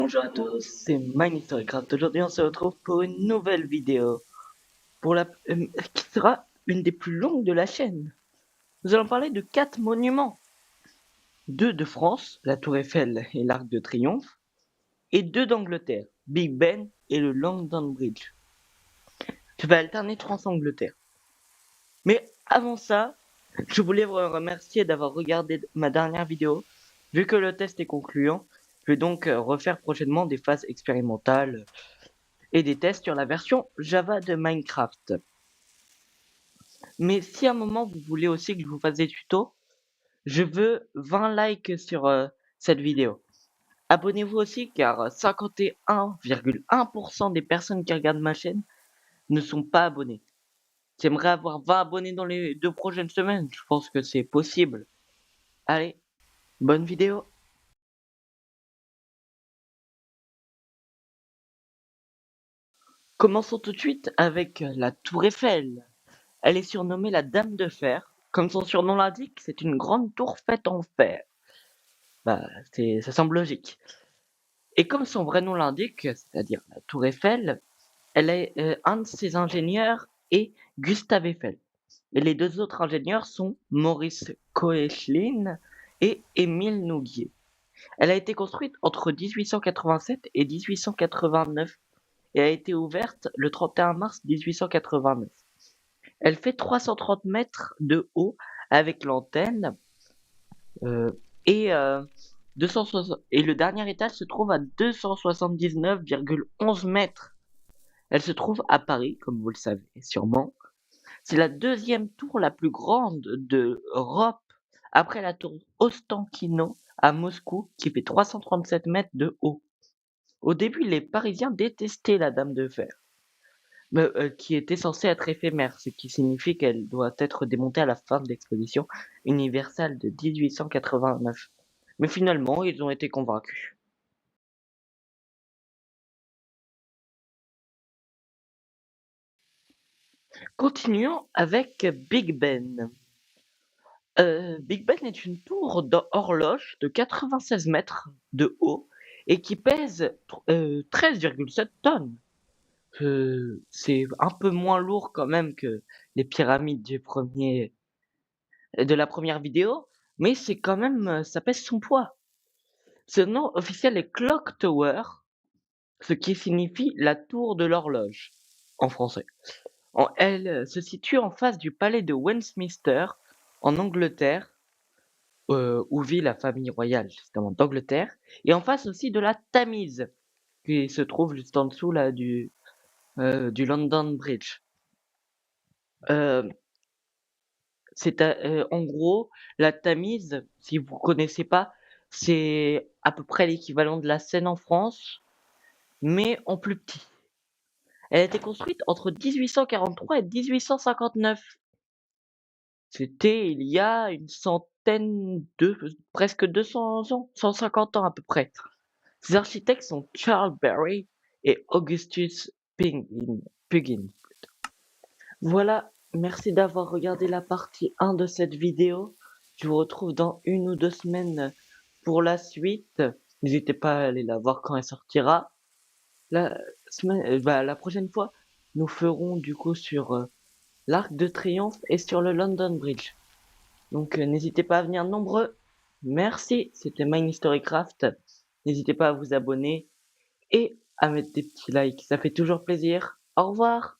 Bonjour à tous, c'est MyHistoryCraft. Aujourd'hui, on se retrouve pour une nouvelle vidéo qui sera une des plus longues de la chaîne. Nous allons parler de 4 monuments. 2 de France, la Tour Eiffel et l'Arc de Triomphe, et 2 d'Angleterre, Big Ben et le London Bridge. Je vais alterner France-Angleterre. Mais avant ça, je voulais vous remercier d'avoir regardé ma dernière vidéo. Vu que le test est concluant, je vais donc refaire prochainement des phases expérimentales et des tests sur la version Java de Minecraft. Mais si à un moment vous voulez aussi que je vous fasse des tutos, je veux 20 likes sur cette vidéo. Abonnez-vous aussi car 51,1% des personnes qui regardent ma chaîne ne sont pas abonnées. J'aimerais avoir 20 abonnés dans les 2 prochaines semaines, je pense que c'est possible. Allez, bonne vidéo. Commençons tout de suite avec la Tour Eiffel. Elle est surnommée la Dame de Fer. Comme son surnom l'indique, c'est une grande tour faite en fer. Bah, ça semble logique. Et comme son vrai nom l'indique, c'est-à-dire la Tour Eiffel, un de ses ingénieurs est Gustave Eiffel. Et les 2 autres ingénieurs sont Maurice Koechlin et Émile Nouguier. Elle a été construite entre 1887 et 1889 et a été ouverte le 31 mars 1889. Elle fait 330 mètres de haut avec l'antenne et 260 et le dernier étage se trouve à 279,11 mètres. Elle se trouve à Paris, comme vous le savez sûrement. C'est la 2e tour la plus grande d'Europe après la tour Ostankino à Moscou qui fait 337 mètres de haut. Au début, les Parisiens détestaient la Dame de Fer, qui était censée être éphémère, ce qui signifie qu'elle doit être démontée à la fin de l'exposition universelle de 1889. Mais finalement, ils ont été convaincus. Continuons avec Big Ben. Big Ben est une tour d'horloge de 96 mètres de haut et qui pèse 13,7 tonnes. C'est un peu moins lourd quand même que les pyramides de la première vidéo, mais c'est quand même, ça pèse son poids. Ce nom officiel est Clock Tower, ce qui signifie la tour de l'horloge en français. Elle se situe en face du palais de Westminster en Angleterre, où vit la famille royale justement d'Angleterre, et en face aussi de la Tamise, qui se trouve juste en dessous là du London Bridge. En gros, la Tamise, si vous connaissez pas, c'est à peu près l'équivalent de la Seine en France, mais en plus petit. Elle a été construite entre 1843 et 1859. C'était il y a une centaine presque 200 ans, 150 ans à peu près. Ses architectes sont Charles Berry et Augustus Pugin. Voilà, merci d'avoir regardé la partie 1 de cette vidéo. Je vous retrouve dans 1 ou 2 semaines pour la suite. N'hésitez pas à aller la voir quand elle sortira. La prochaine fois, nous ferons du coup sur l'Arc de Triomphe et sur le London Bridge. Donc n'hésitez pas à venir nombreux. Merci, c'était MyHistoryCraft. N'hésitez pas à vous abonner et à mettre des petits likes, ça fait toujours plaisir. Au revoir.